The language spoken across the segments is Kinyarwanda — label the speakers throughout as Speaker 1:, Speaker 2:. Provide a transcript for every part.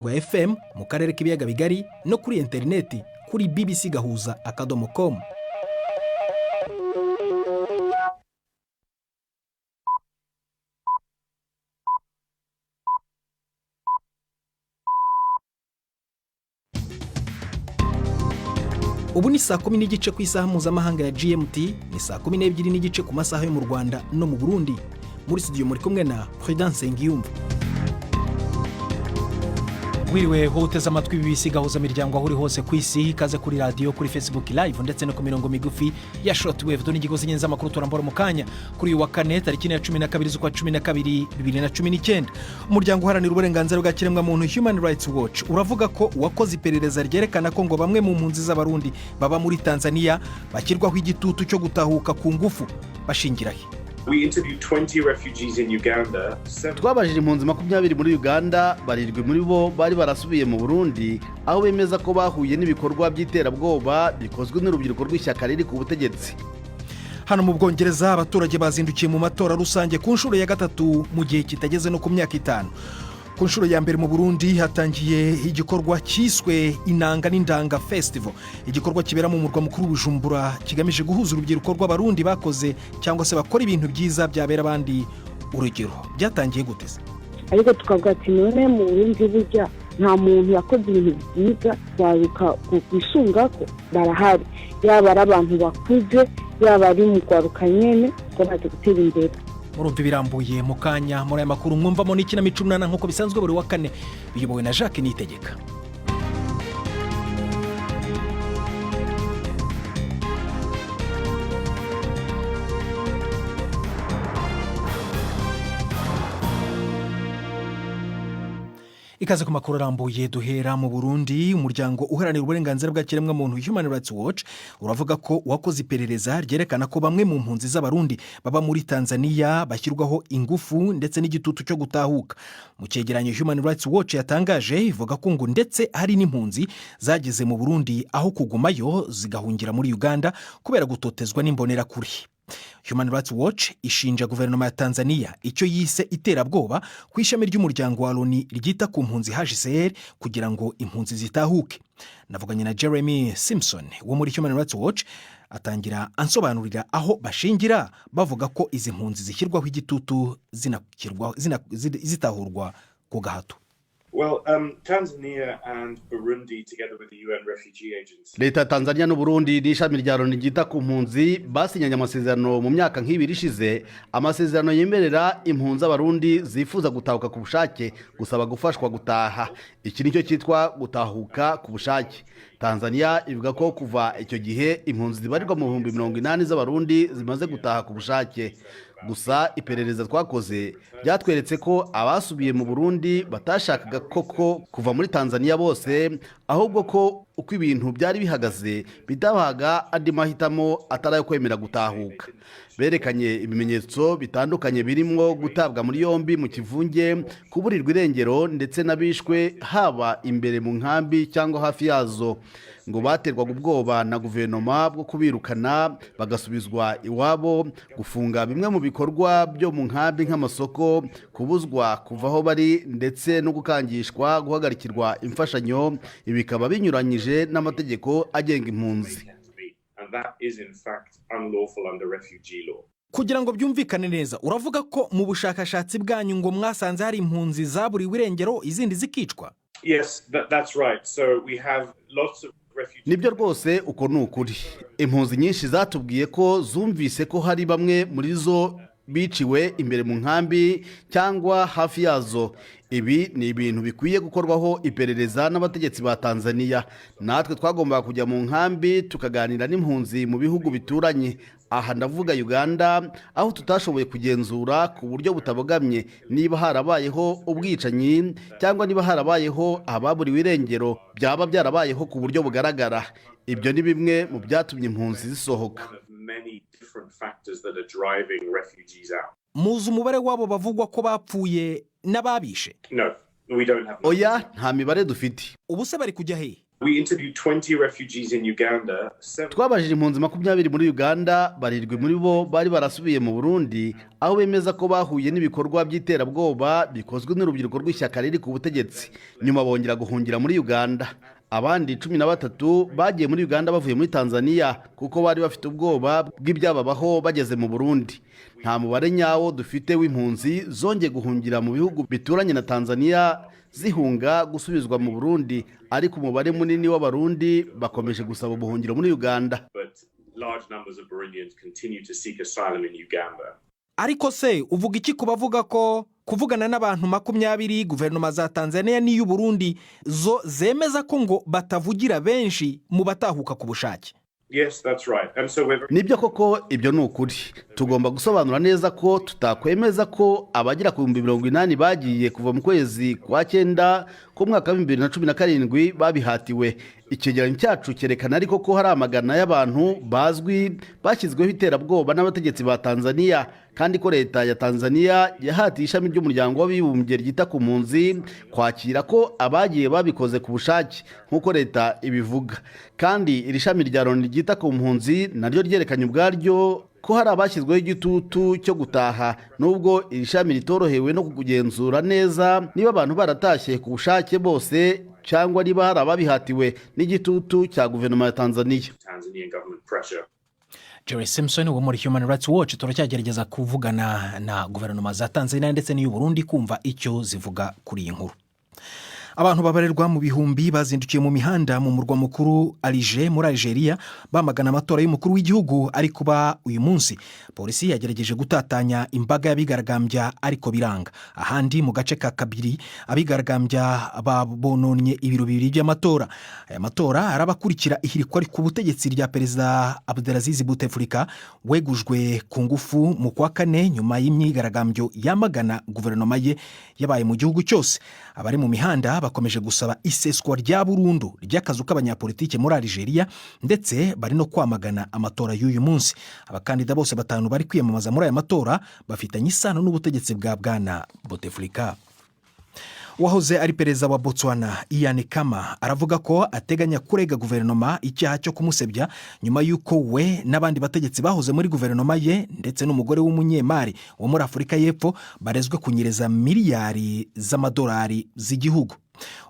Speaker 1: wa FM mu karere k'ibiyaga bigari no kuri interineti kuri bbc-gahuza.com. Ubu ni saa 10 n'igice ku isaha mpuzamahanga ya GMT, ni saa 12 n'igice ku masaha yo mu Rwanda no mu Burundi. Muri studio muri kumwe na Prudence Ngiyumva. Wiriwe hoteza amatwi BBC gahuza miryango aho uri hose ku isi, ikaze kuri radio, kuri Facebook live ndetse no ku mirongo migufi ya shortwave. Doni gigoze nyenza makuru turambora mu kanya kuri uyu wa kane tariki ya 12 z'ukwa 12 2019. Umuryango uharanira uburenganzira bwa kiremwa muntu Human Rights Watch uravuga ko wakoze iperereza ryerekana ko ngo bamwe mu mpunzi z'Abarundi baba muri Tanzania bakirwaho igitutu cyo gutahuka ku ngufu. Bashingirahe
Speaker 2: We interviewed 20 refugees in Uganda.
Speaker 3: Twabajije impunzi 20 muri Uganda, barirwe muri bo bari barasubiye mu Burundi, aho bemeza ko bahuye n'ibikorwa by'iterabwoba bikozwe n'urubyiruko rw'ishyaka riri ku butegetsi.
Speaker 1: Hano mu Bwongereza abaturage bazindukiye mu matora rusange ku nshuro ya gatatu mu gihe kitageze no ku myaka 5. Ku nshuro ya mbere mu Burundi hatangiye igikorwa cyiswe Inanga n'Indanga Festival, igikorwa kibera mu murwa mukuru Bujumbura kigamije guhuza urubyiruko rw'Abarundi bakoze cyangwa se bakora ibintu byiza byabera abandi urugero. Byatangiye guteze
Speaker 4: ariko tukavuga ati none mu Burundi burya nta muntu yakoze ibintu byiza baruka kwisunga ko barahari, yaba ari abantu bakuze yaba ari mu kwaruka nyene ko baje gutera imbere.
Speaker 1: Murumva birambuye mu kanya muri aya makuru mwumvamo n'ikinamico runana nk'uko bisanzwe buri wa kane, biyobowe na Jacques Niyitegeka. Ikaze ku makuru arambuye duhera mu Burundi. Umuryango uharanira uburenganzira bwa kiremwa muntu Human Rights Watch uravuga ko wakoze iperereza ryerekana ko bamwe mu mpunzi z'Abarundi baba muri Tanzania bashyirwaho ingufu ndetse n'igitutu cyo gutahuka. Mu cyegeranyo Human Rights Watch yatangaje ivuga ko ngo ndetse hari n'impunzi zageze mu Burundi aho kugumayo zigahungira muri Uganda kubera gutotezwa n'imbonerakure. Human Rights Watch ishinja guverinoma ya Tanzania icyo yise iterabwoba ku ishami ry'umuryango wa Loni ryita ku mpunzi HCR kugira ngo impunzi zitahuke. Navuganye na Jeremy Simpson wo muri Human Rights Watch, atangira ansobanurira aho bashingira bavuga ko izi mpunzi zishyirwaho igitutu zitahurwa ku gahato.
Speaker 2: Well, Tanzania and Burundi together with the UN Refugee Agency.
Speaker 3: Leta Tanzania no Burundi n'ishami rya Loni ryita ku mpunzi basinyanye amasezerano mu myaka nk'ibiri ishize, amasezerano yemerera impunzi z'Abarundi zifuza gutahuka ku bushake gusaba gufashwa gutaha. Iki nicyo cyitwa gutahuka ku bushake. Tanzania ivuga ko kuva icyo gihe impunzi zibarirwa mu 80,000 z'Abarundi zimaze gutaha ku bushake. Gusa iperereza twakoze byatweretse ko abasubiye mu Burundi batashakaga koko kuva muri Tanzania bose, ahubwo ko uko ibintu byari bihagaze bitabaga andi mahitamo atarayo kwemera gutahuka. Berekanye ibimenyetso bitandukanye birimo gutabwa muri yombi mu kivunge, kuburirwa irengero ndetse nabishwe haba imbere mu nkambi cyangwa hafi yazo. Ngo baterwaga ubwoba na guverinoma bwo kubirukana bagasubizwa iwabo, gufunga bimwe mu bikorwa byo mu nkambi nk'amasoko, kubuzwa kuvaho bari ndetse no gukangishwa guhagarikirwa imfashanyo. Ibi bikaba binyuranyije n'amategeko agenga impunzi.
Speaker 1: Kugira ngo byumvikane neza, uravuga ko mu bushakashatsi bwanyu ngo mwasanze hari impunzi zaburiwe irengero izindi zikicwa?
Speaker 2: Yes, that's right. So we have lots of refugees.
Speaker 3: Nibyo rwose uko ni ukuri. Impunzi nyinshi zatubwiye ko zumvise ko hari bamwe muri zo biciwe imbere mu nkambi cyangwa hafi yazo. Ibi ni ibintu bikwiye gukorwaho iperereza n'abategetsi ba Tanzania. Natwe twagombaga kujya mu nkambi tukaganira n'impunzi mu bihugu bituranye. Aha ndavuga Uganda, aho tutashoboye kugenzura ku buryo butabogamye niba harabayeho ubwicanyi cyangwa niba harabayeho ababuriwe irengero byaba byarabayeho ku buryo bugaragara. Ibyo ni bimwe mu byatumye impunzi zisohoka.
Speaker 1: Muzi umubare wabo bavugwa ko bapfuye n'ababishe?
Speaker 2: No, we don't have.
Speaker 3: Oya, nta mibare dufite.
Speaker 1: Ubu se bari kujya he?
Speaker 2: We interviewed 20 refugees in Uganda.
Speaker 3: twabajije impunzi 20 muri Uganda, 7 muri bo bari barasubiye mu Burundi, aho bemeza ko bahuye n'ibikorwa by'iterabwoba bikozwe n'urubyiruko rw'ishyaka riri ku butegetsi, nyuma bongera guhungira muri Uganda. Abandi 13 bagiye muri Uganda bavuye muri Tanzania kuko bari bafite ubwoba bw'ibyababaho bageze mu Burundi. Nta mubare nyawo dufite w'impunzi zongeye guhungira mu bihugu bituranye na Tanzania zihunga gusubizwa mu Burundi, ariko umubare munini w'Abarundi bakomeje gusaba ubuhungiro muri Uganda.
Speaker 2: But large numbers of Burundians continue to seek asylum in Uganda.
Speaker 1: Ariko se uvuga iki kubavuga ko kuvugana n'abantu 20 guverinoma za Tanzania n'iy'u Burundi zo zemeza ko ngo batavugira benshi mu batahuka ku bushake?
Speaker 2: Yes, that's right. And so
Speaker 3: Nibyo koko ibyo ni ukuri. Tugomba gusobanura neza ko tutakwemeza ko abagira ku 80 bagiye kuva mu kwezi kwa 9 ku mwaka wa 2017 babihatiwe. Icyegeranyo cyacu cyerekana ariko ko hari amagana y'abantu bazwi bashyizweho iterabwoba n'abategetsi ba Tanzania, kandi ko leta ya Tanzania yahatiye ishami ry'umuryango w'abibumbye ryita ku mpunzi kwakira ko abagiye babikoze ku bushake nk'uko leta ibivuga. Kandi iri shami rya Loni ryita ku mpunzi naryo ryerekanye ubwaryo ko hari abashyizweho igitutu cyo gutaha, nubwo iri shami ritorohewe no kugenzura neza niba abantu baratashye ku bushake bose cyangwa niba hari ababihatiwe n'igitutu cya guverinoma ya Tanzania.
Speaker 1: Jerry Simpson wo muri Human Rights Watch turacyagerageza kuvugana na guverinoma za Tanzania ndetse n'iy'u Burundi kumva icyo zivuga kuri iyi nkuru. Abantu babarerwa mu bihumbi bazindukiye mu mihanda mu murwa mukuru Alger muri Algeria bamagana amatora y'umukuru w'igihugu ari kuba uyu munsi. Polisi yagerageje gutatanya imbaga y'abigaragambya ariko biranga. Ahandi mu gace ka Biri abigaragambya babononye ibiro bibiri by'amatora. Aya matora arabakurikira ihirikwa ku butegetsi rya Perezida Abdelaziz Bouteflika wegujwe ku ngufu mu kwa 4 nyuma y'imyigaragambyo yamagana guverinoma ye yabaye mu gihugu cyose. Abari mu mihanda bakomeje gusaba iseswa rya burundu ry'akazu k'abanyapolitike muri Algeria ndetse bari no kwamagana amatora y'uyu munsi. Abakandida bose 5 bari kwiyamamaza muri aya matora bafitanye isano n'ubutegetsi bwa Bwana Bouteflika. Wahoze ari perezida wa Botswana Ian Khama aravuga ko ateganya kurega guverinoma icyaha cyo kumusebya nyuma y'uko we n'abandi bategetsi bahoze muri guverinoma ye ndetse n'umugore w'umunyemari wo muri Afurika y'Epfo barezwe kunyereza miliyari z'amadolari z'igihugu.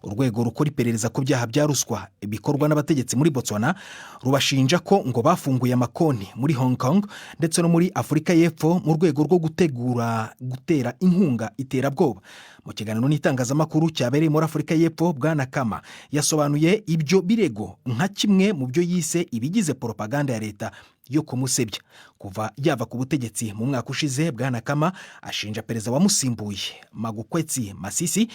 Speaker 1: Urwego rukora iperereza ku byaha bya ruswa bikorwa n'abategetsi muri Botswana rubashinja ko ngo bafunguye amakonti muri Hong Kong ndetse no muri Afurika y'Epfo mu rwego rwo gutera inkunga iterabwoba. Mu kiganiro n'itangazamakuru cyabereye muri Afurika y'Epfo, Bwana Khama yasobanuye ibyo birego nka kimwe mu byo yise ibigize propaganda ya leta yo kumusebya. Kuva yava ku butegetsi mu mwaka ushize, Bwana Khama ashinja perezida wamusimbuye Magukwetsi Masisi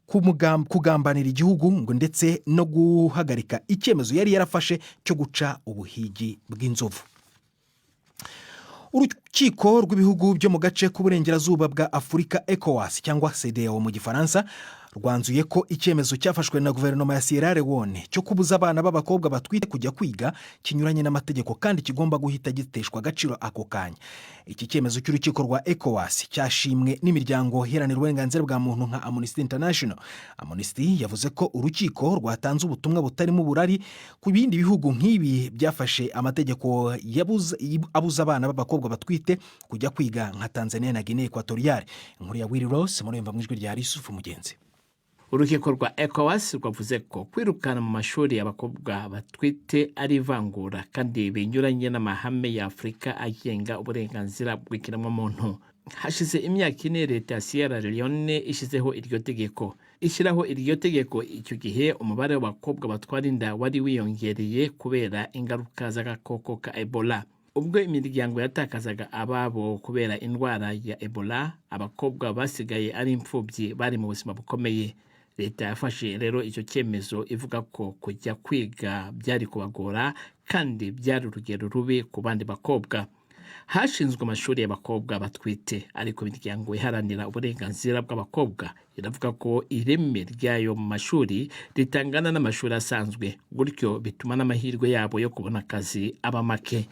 Speaker 1: kugambanira igihugu ngo ndetse no guhagarika icyemezo yari yarafashe cyo guca ubuhigi bw'inzovu. Urukiko rw'ibihugu byo mu gace k'uburengerazuba bwa Afurika ECOWAS cyangwa CEDEAO mu gifaransa rwanzuye ko icyemezo cyafashwe na guverinoma ya Sierra Leone cyo kubuza abana b'abakobwa batwite kujya kwiga kinyuranye n'amategeko kandi kigomba guhita giteshwa agaciro ako kanya. Iki cyemezo cy'urukiko rwa ECOWAS cyashimwe n'imiryango iharanira uburenganzira bwa muntu nka Amnesty International. Amnesty yavuze ko urukiko rwatanze ubutumwa butarimo burari ku bindi bihugu nk'ibi byafashe amategeko abuza abana b'abakobwa batwite kujya kwiga nka Tanzania na Guinea Equatoriale. Inkuru ya Willy Ross muri mvamwijwi rya Yusufu Mugenzi.
Speaker 5: Urukiko rwa ECOWAS rwavuze ko kwirukana mu mashuri y'abakobwa batwite ari ivangura kandi binyuranye n'amahame ya Afurika agenga uburenganzira bw'ikiremwamuntu. Hashize imyaka 4 leta ya Sierra Leone ishizeho iryo tegeko. Ishyiraho iryo tegeko icyo gihe umubare w'abakobwa batwara inda wari wiyongereye kubera ingaruka z'agakoko ka Ebola. Ubwo imiryango yatakazaga ababo kubera indwara ya Ebola, abakobwa basigaye ari imfubyi bari mu buzima bukomeye. Leta yafashe rero icyo cyemezo ivuga ko kujya kwiga byari kubagora kandi byari urugero rubi ku bandi bakobwa. Hashinzwe amashuri y'abakobwa batwite, ariko imiryango iharanira uburenganzira bw'abakobwa iravuga ko ireme ryayo mu mashuri ritangana n'amashuri asanzwe, gutyo bituma n'amahirwe yabo yo kubona akazi aba make.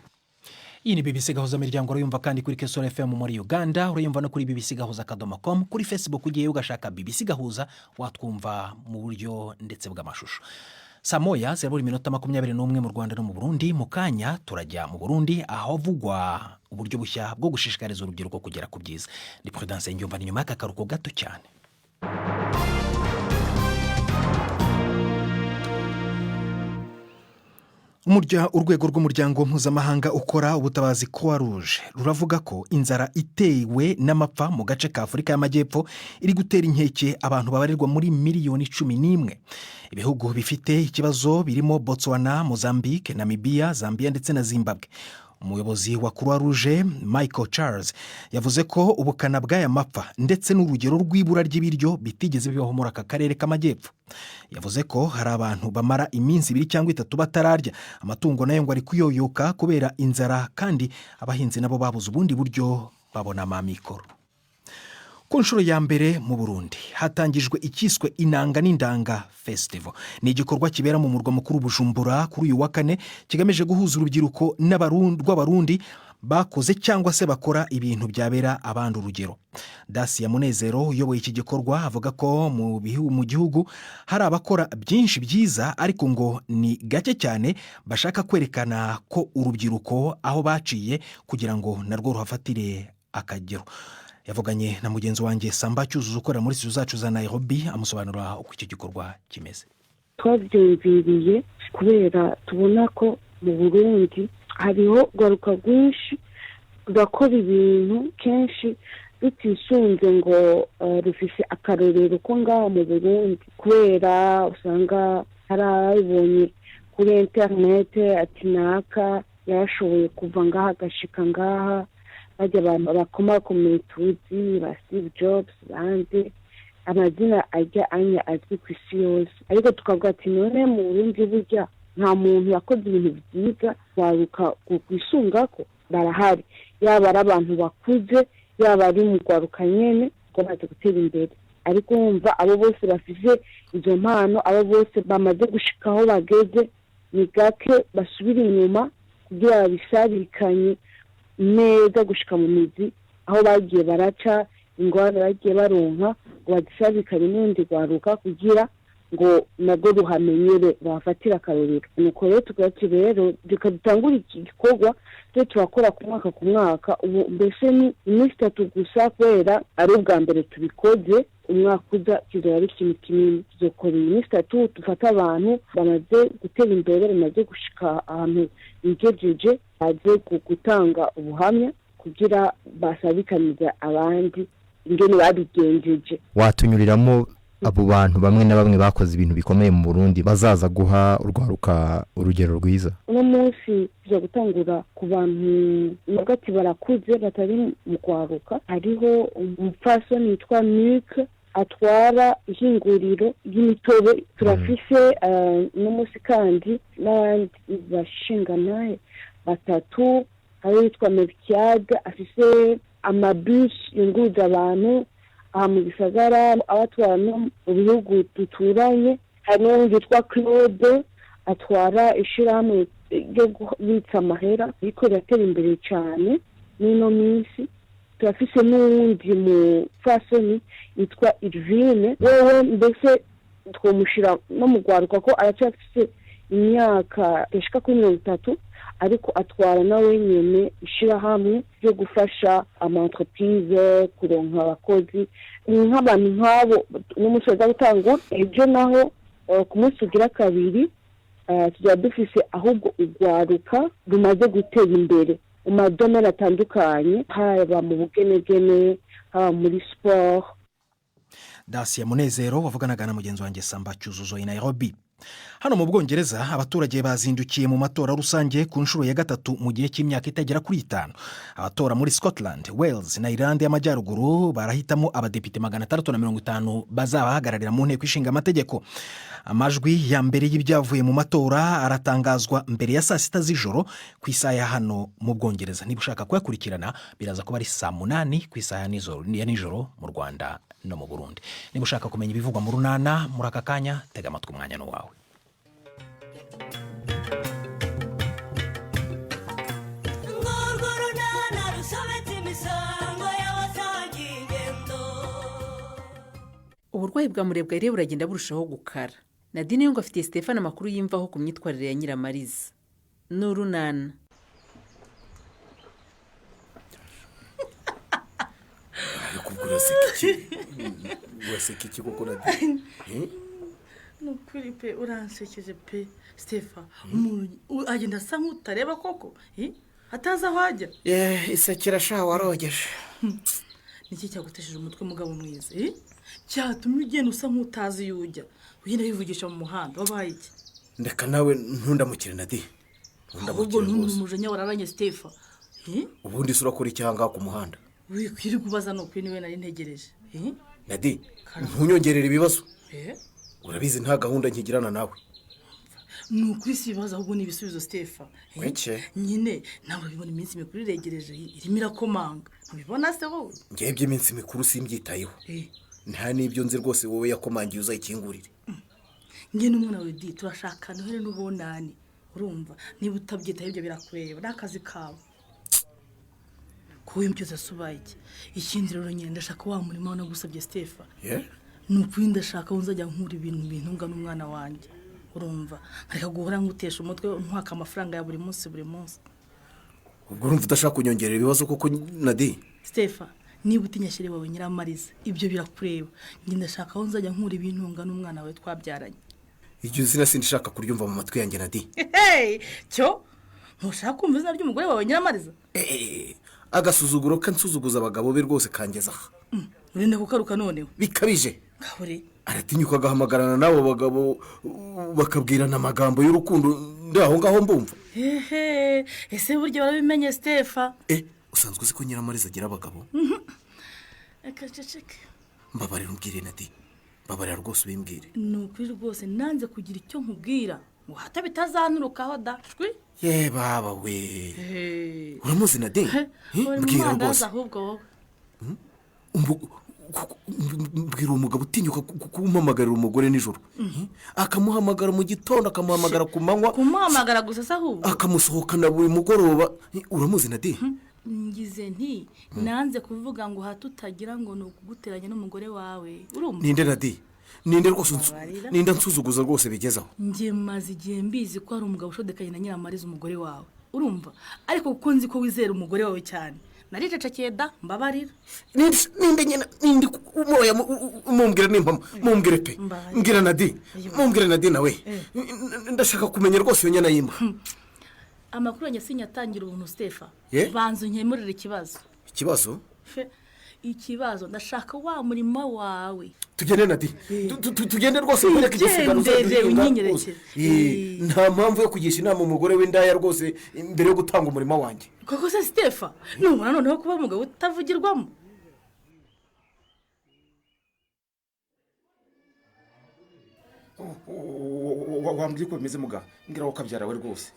Speaker 1: Iyi ni BBC Gahuza Miryango urayumva kandi kuri Kesoro FM muri Uganda, urayumva no kuri bbcgahuza.com, kuri Facebook ugiye ugashaka BBC Gahuza watwumva mu buryo ndetse bw'amashusho. saa moya zirabura iminota 21 mu Rwanda no mu Burundi. Mu kanya turajya mu Burundi aho havugwa uburyo bushya bwo gushishikariza urubyiruko kugera ku byiza. Ni Prudence Nyumva nyuma y'akaruhuko gato cyane. Urwego rw'umuryango mpuzamahanga ukora ubutabazi Croix Rouge ruravuga ko inzara itewe n'amapfa mu gace ka Afurika y'Amajyepfo iri gutera inkeke abantu babarirwa muri miliyoni 11. Ibihugu bifite ikibazo birimo Botswana, Mozambique, Namibia, Zambia ndetse na Zimbabwe. Umuyobozi wa Croix Rouge Michael Charles yavuze ko ubukana bw'aya mapfa ndetse n'urugero rw'ibura ry'ibiryo bitigeze bibaho muri aka karere k'Amajyepfo. Yavuze ko hari abantu bamara iminsi 2 cyangwa 3 batararya, amatungo nayo ngo ari kuyoyoka kubera inzara, kandi abahinzi nabo babuze ubundi buryo babona amikoro. Ku nshuro ya mbere mu Burundi hatangijwe ikiswe Inanga n'Indanga Festival. Ni igikorwa kibera mu murwa mukuru Bujumbura kuri uyu wa kane, kigamije guhuza urubyiruko rw'Abarundi bakoze cyangwa se bakora ibintu byabera abandi urugero. Dacia Munezero uyoboye iki gikorwa avuga ko mu gihugu hari abakora byinshi byiza, ariko ngo ni gake cyane bashaka kwerekana ko urubyiruko aho baciye kugira ngo narwo ruhafatire akagero. Yavuganye na mugenzi wanjye Samba Cyuzuzo ukora muri studio zacu za Nairobi, amusobanurira uko iki gikorwa kimeze.
Speaker 4: Twabyumviriye kubera tubona ko mu Burundi hariho garuka rwinshi rugakora ibintu kenshi rutisunze ngo rufise akarorero ko ngaha mu Burundi, kubera usanga harabonye kuri internet ati naka yashoboye kuva ngaha agashika ngaha, bajya abantu bakomakomeye tuzi ba Steve Jobs bandi amazina ajya anya azwi ku isi yose, ariko tukavuga ati none mu Burundi burya nta muntu yakoze ibintu byiza waruka kwisunga ko barahari, yaba ari abantu bakuze yaba ari mu gwaruka nyene ko baje gutera imbere. Ariko wumva abo bose bafise izo mpano, abo bose bamaze gushikaho bageze, ni gake basubira inyuma kugira babisabikanye neza gushika mu mizi aho bagiye baraca ingwara bagiye baronka, ngo badisabikanye n'undi gwaruka kugira ngo nabwo ruhamenyere bafatira akarorero. Nuko rero tugaci rero dukadutangura iki gikorwa cyo turakora ku mwaka ubu mbese ni iminsi 3 gusa, kubera ari ubwa mbere tubikoze. Umwaka uza kizaba ari ikintu kinini, tuzokora iminsi 3 dufata abantu bamaze gutera imbere, bamaze gushika ahantu bigejeje, baje gutanga ubuhamya kugira basabikaniza abandi ingene babigenjeje.
Speaker 6: Watunyuriramo abo bantu bamwe na bamwe bakoze ibintu bikomeye mu Burundi bazaza guha urwaruka urugero rwiza?
Speaker 4: Uno munsi tujya gutangura ku bantu bagati barakuze batari mu kwaruka. Hariho umupfasoni yitwa Mike atwara ihinguriro y'imitobe. Turafise uno munsi kandi n'abandi bashinganaye 3, hari yitwa Melchiade afise amabus yunguza abantu mu gisagara abatwara mu bihugu duturanye. Hari n'undi yitwa Claude atwara ishirahamwe ryo kubitsa amahera, ariko riratera imbere cyane n'ino minsi. Turafise n'uwundi mu fasoni yitwa Irvine, wewe mbese twomushira no mu gwaruka ko aracyafise imyaka ishika kuri 30, ariko atwara nawe nyene ishirahamwe ryo gufasha ama-entreprise kuronka abakozi. Nk'abantu nk'abo n'umusoza gutangura ejo naho ku munsi ugira kabiri tujya dufise ahubwo ugwaruka rumaze gutera imbere mu madomero atandukanye, haba mu bugenegene, haba muri sport.
Speaker 1: Dacia Munezero wavuganaga na mugenzi wanjye Samba Cyuzuzo i Nairobi. Hano mu Bwongereza abaturage bazindukiye mu matora rusange ku nshuro ya 3 mu gihe cy'imyaka itagera kuri 5. Abatora muri Scotland, Wales na Ireland y'Amajyaruguru barahitamo abadepite 650 bazabahagararira mu nteko ishinga amategeko. Amajwi ya mbere y'ibyavuye mu matora aratangazwa mbere ya saa 6 z'ijoro ku isaha ya hano mu Bwongereza. Niba ushaka kuyakurikirana biraza kuba ari saa 8 ku isaha ya nijoro mu Rwanda no mu Burundi. Niba ushaka kumenya ibivugwa mu runana muri aka kanya, tega amatwi umwanya no wawe.
Speaker 7: Uburwayi bwa murebwa rero buragenda burushaho gukara. Nadine ngo afitiye Stefano amakuru yimvaho ku myitwarire ya Nyiramariza n'urunana.
Speaker 8: ariko ubwo uraseka iki koko Nadine?
Speaker 9: Nukuri pe uransekeje pe Stefano umuntu agenda asa nk'utareba koko ataza aho ajya.
Speaker 8: Isekera sha warogeje.
Speaker 9: Niki cyagutesheje umutwe mugabo mwiza cyatumye ugenda usa nk'utazi yujya ugenda wivugisha mu muhanda wabaye iki?
Speaker 8: Ndeka nawe ntundamukire Nadine.
Speaker 9: Ubwo ntumujenye wararanye Stefano.
Speaker 8: Ubundi sura kuri cyanga ku muhanda.
Speaker 9: Wikwiri kubaza no kwini we nari ntegereje.
Speaker 8: Nadine ntunyongerere ibibazo. Urabizi nta gahunda nkigirana nawe.
Speaker 9: Nukuri sibaza ahubwo n'ibisubizo Stefano.
Speaker 8: Wece
Speaker 9: nyine nawe bibona iminsi mikuru iregereje irimo irakomanga. Ntubibona se wowe?
Speaker 8: Ngebye iminsi mikuru simbyitayeho. Nta nibyo nzi rwose wowe yakomangiye uzayikingurire.
Speaker 9: Nge n'umwana we di turashakana here n'ubonani. Urumva niba utabyitaho ibyo birakureba n'akazi kawe. Kuwe mbyose asubaye iki? Ikindi rero nyine ndashaka wa murimo wana gusabye Stefano. Nukuri ndashaka unzajya nkura ibintu ngana umwana wanjye. Urumva ariko guhora ngutesha umutwe ntwaka amafaranga ya buri munsi.
Speaker 8: Ubwo urumva udashaka kunyongerera ibibazo koko Nadine?
Speaker 9: Stefano niba utinyashyire wawe Nyiramariza ibyo birakureba. Nge ndashaka aho nzajya nkura ibintu ngana umwana wawe twabyaranye.
Speaker 8: Iryo zina sindishaka kuryumva mu matwi yanjye Nadine.
Speaker 9: Cyo ntushaka kumva izina ry'umugore wawe Nyiramariza?
Speaker 8: Agasuzuguro kansuzuguza abagabo be rwose kangeza aha.
Speaker 9: Urinde kukaruka noneho
Speaker 8: bikabije.
Speaker 9: Kabure
Speaker 8: aratinyuka agahamagarana nabo bagabo bakabwirana amagambo y'urukundo ndaho ngaho mbumva.
Speaker 9: Ese buryo barabimenye Stefano?
Speaker 8: Usanzwe uzi ko Nyiramariza agira abagabo?
Speaker 9: Akaceceke.
Speaker 8: Mbabarira umbwire Nadine. Mbabarira rwose ubimbwire.
Speaker 9: Nukuri rwose nanze kugira icyo nkubwira ngo hata bitazanturukaho dashwi.
Speaker 8: Baba we. Uramuzi Nadine?
Speaker 9: Mbwira rwose. Ahubwo wowe.
Speaker 8: Mbwira umugabo utinyuka kumpamagarira umugore nijoro. Akamuhamagara mu gitondo akamuhamagara ku manywa.
Speaker 9: Kumuhamagara gusa se ahubwo
Speaker 8: akamusohokana buri mugoroba. Uramuzi Nadine?
Speaker 9: Ngize nti nanze kuvuga ngo hatutagira ngo no kuguteranya n'umugore wawe. Urumva?
Speaker 8: Ninde Nadine? Ninde rwose ninde nsuzuguza rwose bigezaho?
Speaker 9: Ngiye maze igihe mbizi ko ari umugabo ushodekanye na Nyiramariza umugore wawe. Urumva? Ariko kuko nzi ko wizera umugore wawe cyane. Naricecekeye da mbabarira.
Speaker 8: Ninde nyina ninde umoya mumbwira n'impamo mumbwire pe. Mbwira Nadine. Mumbwire Nadine nawe. Ndashaka kumenya rwose iyo nyana yimba.
Speaker 9: Amakuru nyasinya atangira ubuntu Stefano. Banzu nkemurira ikibazo.
Speaker 8: Ikibazo?
Speaker 9: Ikibazo ndashaka wa murimo wawe.
Speaker 8: Tugende Nadine. Tugende rwose muri kigisigaro
Speaker 9: unyinyerekere.
Speaker 8: Nta mpamvu yo kugisha inama umugore w'indaya rwose mbere yo gutanga umurimo wanjye.
Speaker 9: Koko se Stefano nubona noneho kuba umugabo utavugirwamo.
Speaker 10: Wambye ko bimeze muga ngira wakabyara we rwose.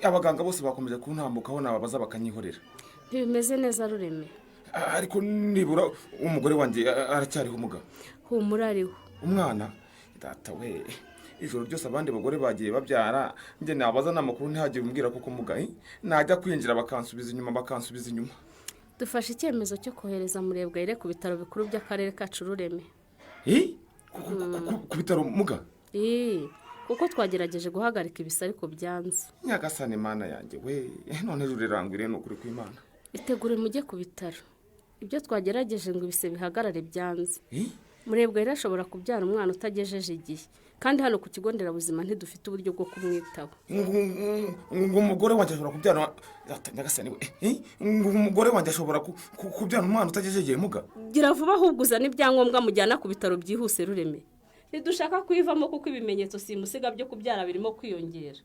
Speaker 10: Abaganga bose bakomeje kuntambukaho nababaza bakanyihorera.
Speaker 11: Bimeze neza Rureme.
Speaker 10: Ariko nibura umugore wanjye aracyariho muga.
Speaker 11: Humura ariho.
Speaker 10: Umwana data we. Ijoro ryose abandi bagore bagiye babyara nge nabaza namakuru ntihagire umbwira koko muga. Najya kwinjira bakansubiza inyuma.
Speaker 11: Dufashe icyemezo cyo kohereza Murebwayire ku bitaro bikuru by'akarere kacu Rureme.
Speaker 10: Ku bitaro muga?
Speaker 11: Kuko twagerageje guhagarika ibisa ariko byanze.
Speaker 10: Nyagasane mana yanjye we none rurerangwire n'ukuri kw'Imana.
Speaker 11: Itegure mujye ku bitaro. Ibyo twagerageje ngo ibise bihagarare byanze. Murebwayire ashobora kubyara umwana utagejeje igihe kandi hano ku kigo nderabuzima ntidufite uburyo bwo kumwitaho.
Speaker 10: Ngo umugore wanjye ashobora kubyara nyagasane we. Ngo umugore wanjye ashobora kubyara umwana utagejeje igihe muga.
Speaker 11: Gira vuba ahubwo uzana ibyangombwa mujyana ku bitaro byihuse Rureme. Ntidushaka kwivamo kuko ibimenyetso simusiga byo kubyara birimo kwiyongera.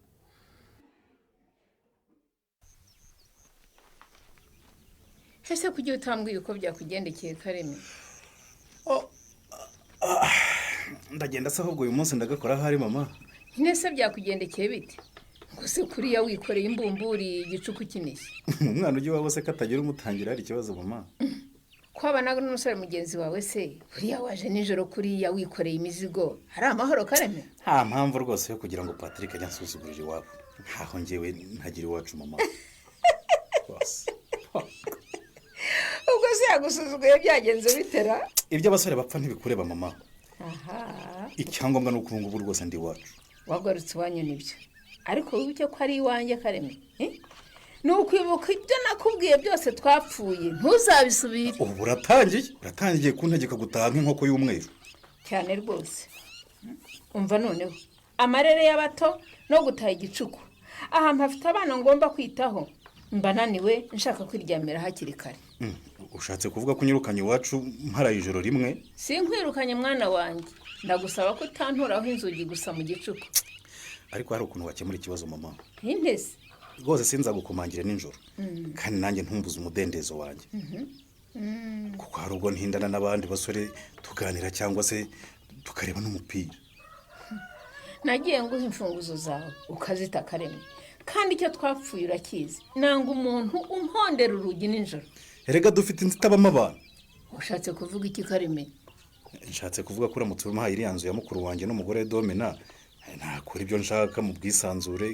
Speaker 12: Ese kugiye utambwiye uko byakugendekeye Kareme?
Speaker 13: Ndagenda se ahubwo uyu munsi ndagakora hari mama.
Speaker 12: Nese byakugendekeye bite? Ngo se kuriya wikoreye imbumburi igicuku kinishye.
Speaker 13: Umwana ujye wabose katagira umutangira hari ikibazo mama.
Speaker 12: Kwabanaga n'umusore mugenzi wawe se kuriya waje nijoro kuriya wikoreye imizigo hari amahoro Kareme?
Speaker 13: Nta mpamvu rwose yo kugira ngo Patrick ajya nsuzugurira iwabo. Ntaho ngewe ntagira iwacu mama.
Speaker 12: Ubwo se yagusuzuguye byagenze bitera?
Speaker 13: Ibyo abasore bapfa ntibikureba mama.
Speaker 12: aha
Speaker 13: icyangombwa ni uko ubu ngubu rwose ndi iwacu.
Speaker 12: wagarutse iwanyu nibyo ariko wibuke ko ari iwanjye Kareme ni ukwibuka ibyo nakubwiye byose twapfuye ntuzabisubire.
Speaker 13: ubu uratangiye kuntegeka gutaha nk'inkoko y'umweru
Speaker 12: cyane rwose. umva noneho amarere y'abato no gutaha igicuku aha mpafite abana ngomba kwitaho mba naniwe nshaka kwiryamira hakiri kare.
Speaker 13: ushatse kuvuga ko unyirukanye iwacu mparaye ijoro rimwe?
Speaker 12: sinkwirukanye mwana wanjye ndagusaba ko utanturaho inzugi gusa mu gicuku.
Speaker 13: ariko hari ukuntu wakemura ikibazo mama.
Speaker 12: ntese
Speaker 13: rwose sinzagukomangire nijoro kandi nanjye ntumbuze umudendezo wanjye kuko hari ubwo ntindana n'abandi basore tuganira cyangwa se tukareba n'umupira.
Speaker 12: nagiye nguha imfunguzo zawe ukazita Kareme kandi icyo twapfuye urakizi nanga umuntu umpondera urugi nijoro.
Speaker 13: erega dufite inzu itabamo abantu.
Speaker 12: ushatse kuvuga iki Kareme?
Speaker 13: nshatse kuvuga ko uramutse umuhaye iriya nzu ya mukuru wanjye n'umugore Domina nakora ibyo nshaka mu bwisanzure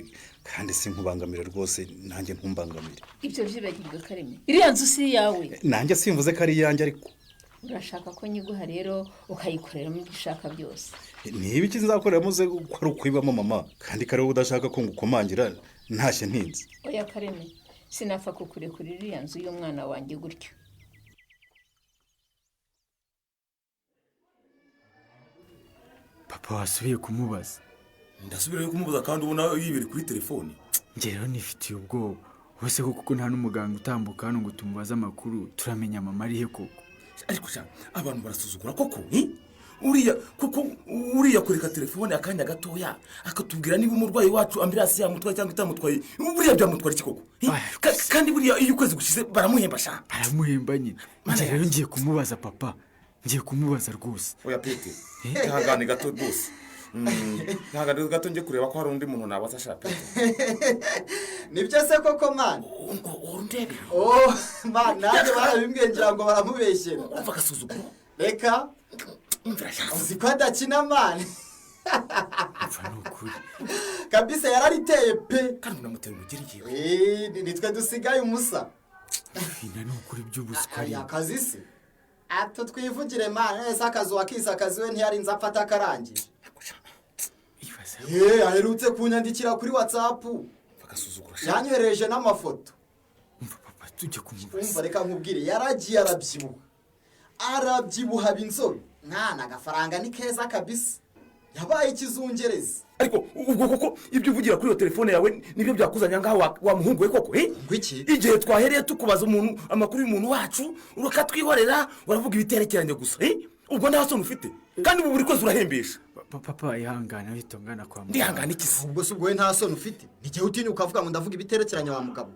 Speaker 13: kandi sinkubangamire rwose nanjye ntumbangamire.
Speaker 12: ibyo byibagirwe Kareme iriya nzu si iyawe.
Speaker 13: nanjye simvuze ko ari iyanjye ariko
Speaker 12: urashaka ko nyiguha rero ukayikoreramo ibyo ushaka byose.
Speaker 13: niba iki nzakorera muze ko ari ukwibamo mama kandi kare udashaka ko ngukomangira ntashye ntinze.
Speaker 12: oya Kareme sinapfa kukurekurira iriya nzu y'umwana wanjye gutyo.
Speaker 14: papa wasubiye kumubaza?
Speaker 15: ndasubirayo kumubaza kandi ubona yibere kuri telefone.
Speaker 14: rero nifitiye ubwoba wese kuko nta n'umuganga utambuka hano ngo tumubaze amakuru turamenya mama arihe koko.
Speaker 15: ariko abantu barasuzugura koko uriya kureka telefone akanya gatoya akatubwira niba umurwayi wacu ambulance yamutwaye cyangwa itamutwaye buriya byamutwara iki koko kandi buriya iyo ukwezi gushize baramuhemba
Speaker 14: baramuhemba nyine. rero ngiye kumubaza papa ngiye kumubaza rwose.
Speaker 10: oya pete ihangane gato rwose ihangane gato njye kureba ko hari undi muntu nabaza ashaka.
Speaker 16: nibyo se koko mani
Speaker 15: urundebe
Speaker 16: mani nanjye barabimbwiye ngira ngo baramubeshyera.
Speaker 15: umva agasuzuguro
Speaker 16: reka uzi ko adakina mani kabisa yarariteye pe
Speaker 15: kandi unamutera umugeri igihe
Speaker 16: nitwe dusigaye umusa
Speaker 14: ni ukuri by'ubuswa
Speaker 16: akazi se ato twivugire mani nese akazi wakisa akazi we ntiyarinze apfata akarangira. aherutse kunyandikira kuri WhatsApp yanyohereje n'amafoto.
Speaker 14: tujye kumubaza.
Speaker 16: umva reka nkubwire yaragiye arabyibuha binzobe mwana agafaranga ni keza kabisa yabaye ikizungereza.
Speaker 15: ariko ubwo koko ibyo uvugira kuri iyo telefone yawe nibyo byakuzanya ngaho wa muhungu we koko
Speaker 16: ngwiki
Speaker 15: igihe twahereye tukubaza umuntu amakuru y'umuntu wacu urakatwihorera uravuga ibiterekeranye gusa ubwo nta soni ufite kandi ubu buri kwezi urahembesha.
Speaker 14: papa ihangana witongana kwa muganga.
Speaker 15: ndihangana iki se?
Speaker 16: ubwo se ubwo we nta soni ufite n'igihe utinyuka ukavuga ngo ndavuga ibiterekeranye wa mugabo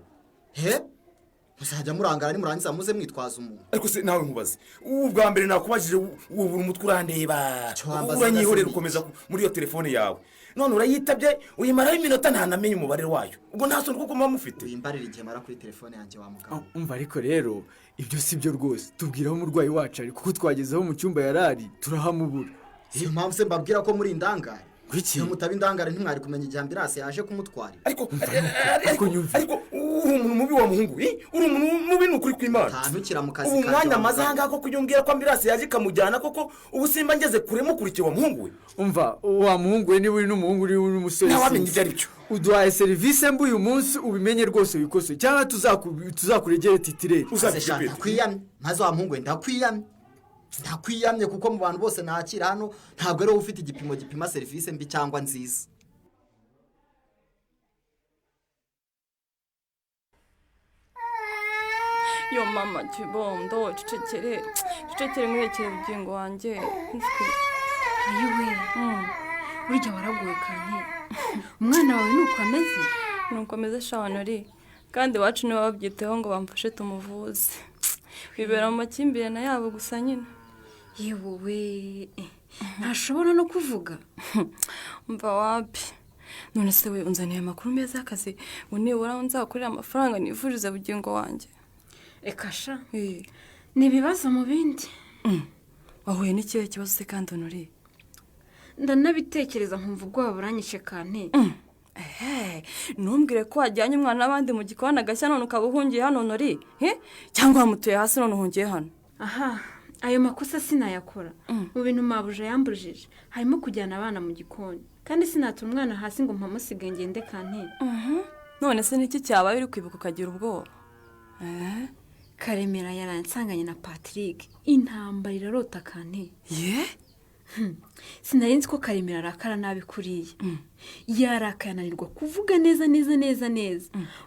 Speaker 16: muzajya murangara nimurangiza muze mwitwaza umuntu.
Speaker 15: ariko se nawe nkubaze ubwa mbere nakubajije ubu umutwe urandeba uranyihorera ukomeza muri iyo telefone yawe none urayitabye uyimaraho iminota ntanamenye umubare wayo ubwo nta soni kuko muba mufite.
Speaker 16: wimbarira igihe mara kuri telefone yanjye wa mugabo.
Speaker 14: umva ariko rero ibyo si byo rwose tubwiraho umurwayi wacu ari kuko twagezeho mu cyumba yarari turahamubura.
Speaker 16: iyo mpamvu se mbabwira ko muri indangare
Speaker 14: Kuki?
Speaker 16: iyo mutaba indangare ntimwari kumenya igihe ambulance yaje kumutwarira.
Speaker 15: ariko uri umuntu mubi wa muhungu uri umuntu mubi n'ukuri kw'Imana.
Speaker 16: ntantukira mu kazi
Speaker 15: ubu mwanya amaze ahangaha ko kunyumbwira ko ambulance yaje ikamujyana koko ubu simba ngeze kure mukurikiye wa muhungu we.
Speaker 14: umva wa muhungu we niba uri n'umuhungu uri n'umusore
Speaker 15: ntawamenye ibyo ari byo.
Speaker 14: uduhaye serivisi mbi uyu munsi ubimenye rwose wikose cyangwa tuzakuregere titirere.
Speaker 16: ndakwiyamye maze wa muhungu we ndakwiyamye kuko mu bantu bose nakira hano ntabwo ari wowe ufite igipimo gipima serivisi mbi cyangwa nziza.
Speaker 17: yo mama kibondo cecekere mwirekere ubugingo wanjye.
Speaker 18: ayiwe burya waraguwe kandi umwana wawe nuko ameze.
Speaker 17: nuko ameze shawanori kandi iwacu niwe babyiteho ngo bamfashe tumuvuze bibera mu makimbirane yabo gusa nyine.
Speaker 18: yewe ntashobora no kuvuga.
Speaker 17: mva wapi none se we unzaniye amakuru meza y'akazi ngo nibura nzakorera amafaranga nivurize bugingo wanjye.
Speaker 18: reka sha ni ibibazo mu bindi.
Speaker 17: wahuye n'ikihe kibazo se kandi honore?
Speaker 18: ndanabitekereza nkumva ubwoba buranyishe kandi
Speaker 17: ntumbwire ko wajyanye umwana n'abandi mu gikoni agashya none ukaba uhungiye hano honore cyangwa wamutuye hasi none uhungiye hano.
Speaker 18: aha ayo makosa sinayakora mu bintu mabuja yambujije harimo kujyana abana mu gikoni kandi sinatura umwana hasi ngo mpamusige ngende kantine.
Speaker 17: none se niki cyabaye uri kwibuka ukagira ubwoba?
Speaker 18: Karemera yaransanganye na Patrick intambara irarota kantine. Sinari nzi ko Karemera arakara nabi kuriye. Yarakayananirwa kuvuga neza.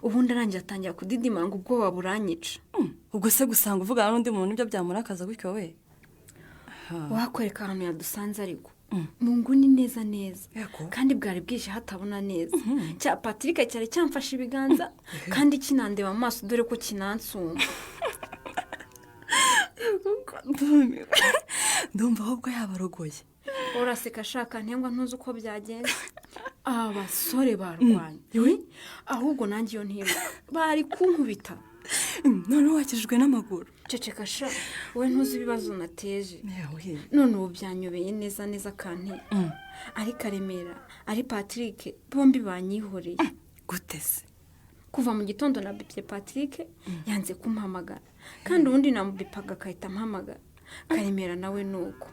Speaker 18: Ubundi arangira atangira kudidimanga ubwoba buranyica.
Speaker 17: ubwo se gusanga uvugana n'undi muntu nibyo byamurakaza gutyo we?
Speaker 18: Wakwereka ahantu yadusanze ariko mu nguni neza kandi bwari bwije hatabona neza. Cya Patrick cyari cyamfashe ibiganza kandi kinandeba amaso dore ko kinansumba.
Speaker 17: ndumva ahubwo yabarogoye.
Speaker 18: Uraseka shaka ntengwa ntuzi uko byagenze. Abasore barwanye ahubwo nanjye iyo ntibuka bari kunkubita.
Speaker 17: none wakijwe n'amaguru.
Speaker 18: Ceceka sha wowe ntuzi ibibazo nateje. none ubu byanyobeye neza kante. Ari Karemera ari Patrick bombi banyihoreye.
Speaker 17: gute se?
Speaker 18: Kuva mu gitondo nabipye Patrick yanze kumpamagara kandi ubundi namubipaga akahita ampamagara. Karemera nawe nuko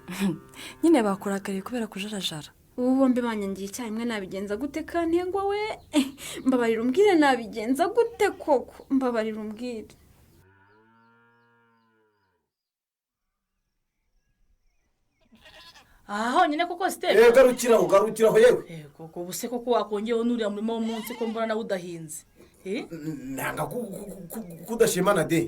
Speaker 17: nyine bakurakariye kubera kujarajara.
Speaker 18: ubu bombi banyangiye icyarimwe nabigenza gute kante ngo we mbabarira umbwire nabigenza gute koko mbabarira umbwire.
Speaker 9: honyine koko Steve
Speaker 8: garukiraho yewe
Speaker 9: koko ubuse koko wakongeyeho n'uriya murimo w'umunsi ko mbona nawe udahinze.
Speaker 8: nanga kudashimana de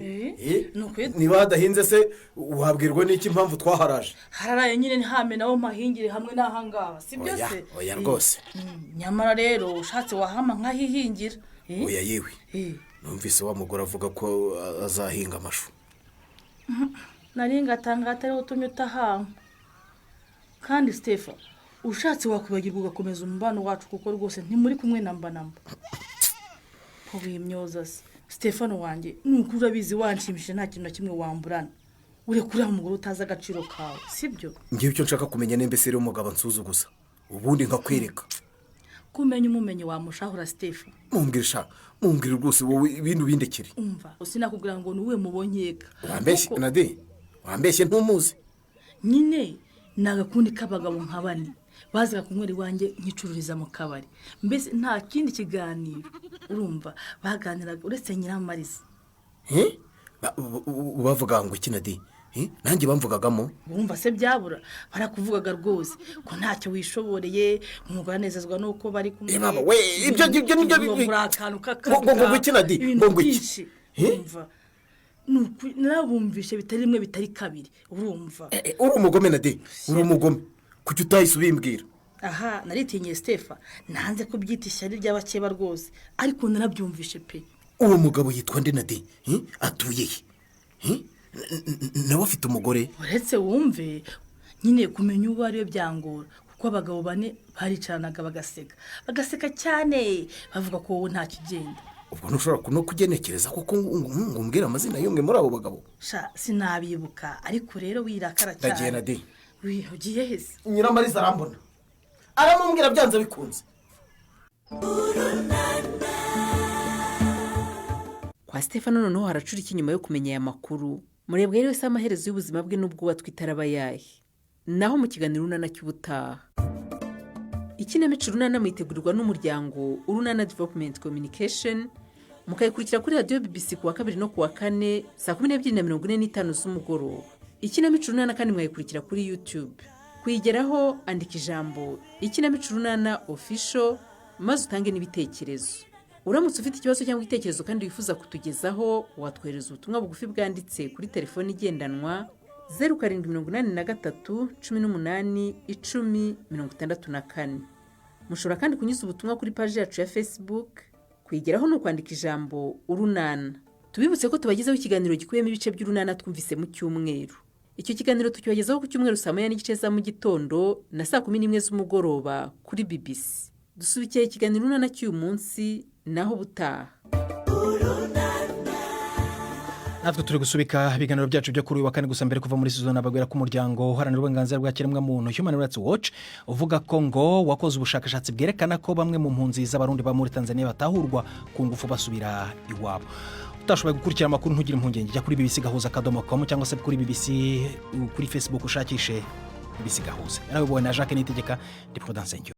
Speaker 8: niba hadahinze se wabwirwa n'iki impamvu twaharaje?
Speaker 9: hararaye nyine ntihame nawo mahingire hamwe n'ahangaha si byo se?
Speaker 8: oya rwose.
Speaker 9: nyamara rero ushatse wahama nkahihingira.
Speaker 8: oya yewe numvise wa mugore avuga ko azahinga amashu.
Speaker 9: nari ngatanga atariho utumye utahama kandi Steve ushatse wakwibagirwa ugakomeza umubano wacu kuko rwose ntimuri kumwe namba. Wimyoza se Stefano wanjye nuko urabizi wanshimishije nta kintu na kimwe wamburana. Ure kuri umugore utaza agaciro kawe sibyo?
Speaker 8: Ngiye icyo nshaka kumenya nembe se rero umugabo nsuzu gusa ubundi nkakwereka.
Speaker 9: Kumenya umumenye wamushahura Stefano.
Speaker 8: Mumbwira rwose wowe ibintu bindekire.
Speaker 9: Umva usinakubwira ngo nuwe mubonyeka.
Speaker 8: Wambeshye Nade wambeshye ntumuzi.
Speaker 9: Nyine nagakundi kabagabo nk'abani bazaga kunywera iwanjye nkicururiza mu kabari. Mbese nta kindi kiganiro urumva baganiraga uretse Nyiramariza.
Speaker 8: Bavuga ngo iki Nade? Nanjye bamvugagamo.
Speaker 9: Urumva se byabura barakuvugaga rwose ko ntacyo wishoboreye umugore anezezwa nuko bari kumwe.
Speaker 8: Baba we ibyo nibyo ngo iki Nade ngo iki?
Speaker 9: Urumva narabumvishe bitari rimwe bitari kabiri urumva.
Speaker 8: Uri umugome Nade uri umugome. Kuki utahise ubimbwira?
Speaker 9: Naritinye Stefa nanze kubyita ishyari ry'abakeba rwose ariko narabyumvishe pe.
Speaker 8: Uwo mugabo yitwa nde Nade? Atuye he? Nawe afite umugore?
Speaker 9: Uretse wumve nyine kumenya uwo ariyo byangora kuko abagabo bane baricanaga bagaseka cyane bavuga ko wowe nta kigenda.
Speaker 8: Ubwo ntushobora no kugenekereza kuko ngumbwira amazina y'umwe muri abo bagabo?
Speaker 9: Sinabibuka ariko rero wirakara cyane.
Speaker 8: Ndagiye Nade.
Speaker 9: Ugiye hese?
Speaker 8: Nyiramariza arambona aramubwira byanze bikunze.
Speaker 7: Kwa Stefano noneho haracura iki nyuma yo kumenya aya makuru? Murebwe rero se amaherezo y'ubuzima bwe n'ubwo watwitara yahe? Naho mu kiganiro Urunana cy'ubutaha. Ikinamico Urunana mwitegurirwa n'umuryango Urunana Development Communication mukayikurikira kuri radio BBC kuwa 2 no kuwa 4 saa 12:45 z'umugoroba. Ikinamico Urunana kandi mwayikurikira kuri YouTube. Kuyigeraho andika ijambo Ikinamico Urunana official maze utange n'ibitekerezo. Uramutse ufite ikibazo cyangwa igitekerezo kandi wifuza kutugezaho watwohereza ubutumwa bugufi bwanditse kuri telefone igendanwa 0783 18 10 64. Mushobora kandi kunyuza ubutumwa kuri page yacu ya Facebook. Kuyigeraho no kwandika ijambo Urunana. Tubibutse ko tubagezaho ikiganiro gikuyemo ibice by'Urunana twumvise mu cyumweru. Icyo kiganiro tukibagezaho ku cyumweru saa 9:30 za mu gitondo na saa 11 z'umugoroba kuri BBC. Dusubikiye ikiganiro Urunana cy'uyu munsi naho butaha.
Speaker 1: natwe turi gusubika ibiganiro byacu byo kuri uyu wa kane gusa mbere kuva muri season abagwira ko umuryango uharanira uburenganzira bwa kiremwamuntu Human Rights Watch uvuga ko ngo wakoze ubushakashatsi bwerekana ko bamwe mu mpunzi z'abarundi ba muri Tanzania batahurwa ku ngufu basubira iwabo. Utashoboye gukurikira amakuru ntugire impungenge jya kuri bbc.gahuza.com cyangwa se kuri BBC kuri Facebook ushakishe BBC Gahuza. Nawe bone na Jacques Nitegeka ndi Prudence.